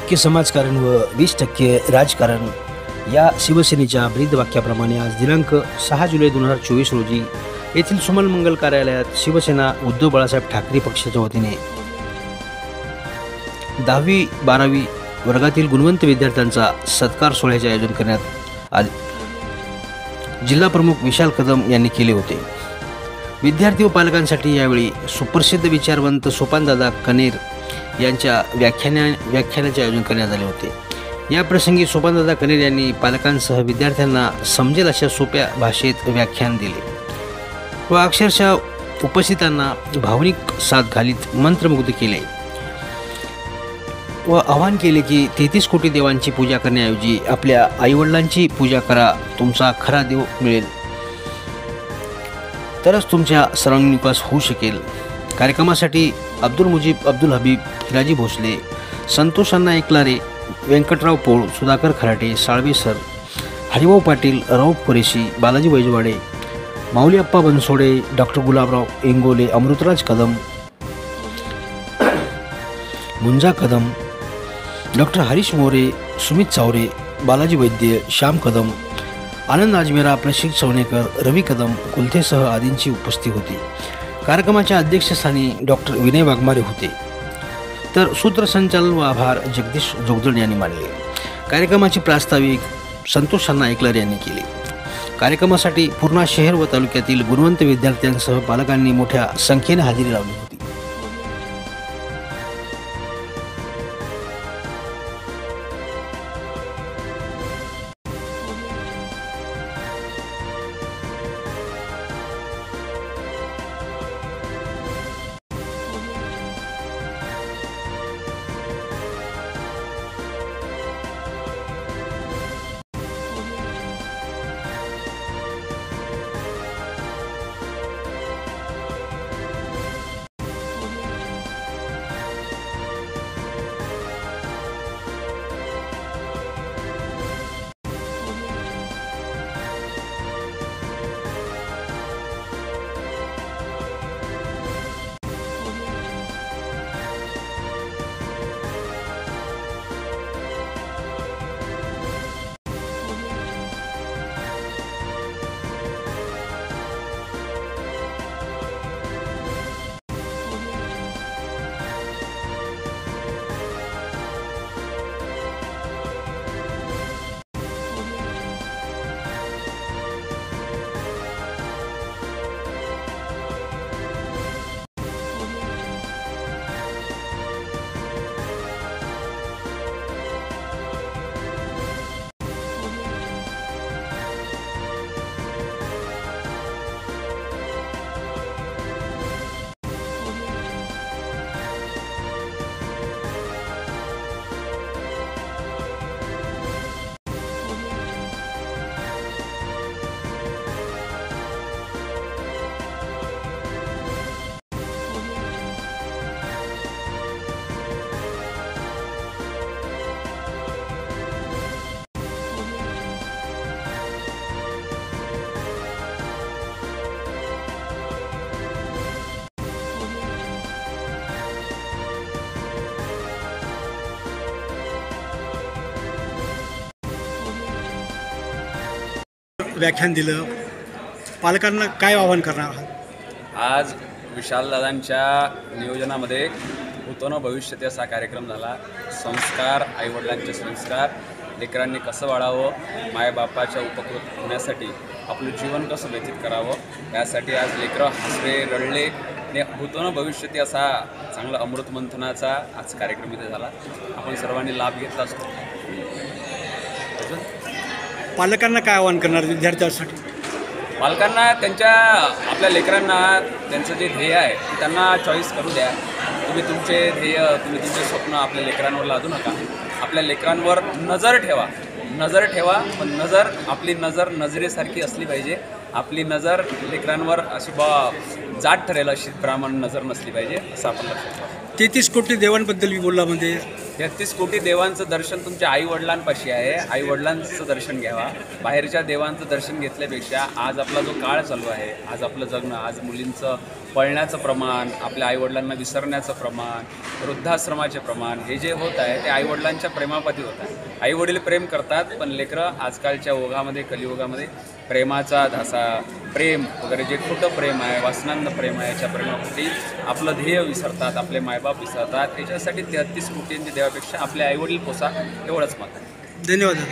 80% समाजकारण व 20% राजकारण या शिवसेनेच्या ब्रीदवाक्याप्रमाणे आज दिनांक 6 जुलै 2024 रोजी येथील सुमन मंगल कार्यालयात शिवसेना उद्धव बाळासाहेब ठाकरे पक्षाच्या वतीने 10वी-12वी वर्गातील गुणवंत विद्यार्थ्यांचा सत्कार सोहळ्याचे आयोजन करण्यात आले। जिल्हा प्रमुख विशाल कदम यांनी केले होते। विद्यार्थी व पालकांसाठी यावेळी सुप्रसिद्ध विचारवंत सोपानदादा कनेर यांच्या व्याख्यानाचे आयोजन करण्यात आले होते। या प्रसंगी सोपानदादा कनेर यांनी पालकांसह विद्यार्थ्यांना समजेल अशा सोप्या भाषेत व्याख्यान दिले व अक्षरशः उपस्थितांना भावनिक साथ घालीत मंत्रमुग्ध केले व आवाहन केले की 33 कोटी देवांची पूजा करण्याऐवजी आपल्या आईवडिलांची पूजा करा, तुमचा खरा देव मिळेल, तरच तुमच्या सर्वांगीण विकास होऊ शकेल। कार्यक्रमासाठी अब्दुल मुजीब, अब्दुल हबीब, हिराजी भोसले, संतोष अण्णा एकलारे, व्यंकटराव पोळ, सुधाकर खराटे, साळवे सर, हरिभाऊ पाटील, रौफ कुरेशी, बालाजी वैजवाडे, माऊली अप्पा बनसोडे, डॉक्टर गुलाबराव इंगोले, अमृतराज कदम, मुंजा कदम, डॉक्टर हरीश मोरे, सुमित चावरे, बालाजी वैद्य, श्याम कदम, आनंद आजमेरा, प्रशिक सवनेकर, रवी कदम, कुलथेसह आदींची उपस्थिती होती। कार्यक्रमाच्या अध्यक्षस्थानी डॉक्टर विनय वाघमारे होते, तर सूत्रसंचालन व आभार जगदीश जोगदंड यांनी मानले। कार्यक्रमाची प्रास्ताविक संतोष अण्णा एकलारे यांनी केले। कार्यक्रमासाठी पूर्णा शहर व तालुक्यातील गुणवंत विद्यार्थ्यांसह पालकांनी मोठ्या संख्येने हजेरी लावली होती। व्याख्यान दिलं, पालकांना काय आवाहन करणार आहात? आज विशालदादांच्या नियोजनामध्ये भूतोन भविष्यत असा कार्यक्रम झाला। संस्कार, आईवडिलांचे संस्कार, लेकरांनी कसं वाढावं, मायबापाच्या उपकृत होण्यासाठी आपलं जीवन कसं व्यतीत करावं, यासाठी आज लेकरं हसले, रडले आणि भूतोन भविष्यती असा चांगला अमृत मंथनाचा आज कार्यक्रम इथे झाला। आपण सर्वांनी लाभ घेतला असतो। पालकांना काय आवाहन करणार विद्यार्थ्यांसाठी? पालकांना आपल्या लेकरांना त्यांचं जे ध्येय आहे ते त्यांना चॉईस करू द्या। तुम्ही तुमचे ध्येय, तुम्ही तुमचे स्वप्न आपल्या लेकरांवर लादू नका। आपल्या लेकरांवर नजर ठेवा, पण आपली नजर नजरेसारखी असली पाहिजे। आपली नजर लेकरांवर अशी जाट ठरेल अशी ब्राह्मण नजर नसली पाहिजे, असं आपण लक्षात ठेवा। 33 कोटी देवांबद्दल मी बोलला म्हणजे 33 कोटी देवांचं दर्शन तुमच्या आईवडिलांपाशी आहे. आईवडिलांचं दर्शन घ्यावा. बाहेरच्या देवांचं दर्शन घेतल्यापेक्षा आज आपला जो काळ चालू आहे, आज आपलं जगणं, आज मुलींचं पळण्याचं प्रमाण, आपल्या आईवडिलांना विसरण्याचं प्रमाण, वृद्धाश्रमाचे प्रमाण, हे जे होत आहे ते आईवडिलांच्या प्रेमापाठी होत आहे. आईवडील प्रेम करतात, पण लेकरं आजकालच्या ओघामध्ये, कलियुगामध्ये प्रेमाचा धासा, प्रेम वगैरे जे खोटं प्रेम आहे, वासनांद प्रेम आहे, याच्या प्रेमापोटी आपलं ध्येय विसरतात, आपले मायबाप विसरतात. याच्यासाठी 33 कोटींच्या देवापेक्षा आपले आईवडील पोसा एवढंच मत आहे. धन्यवाद.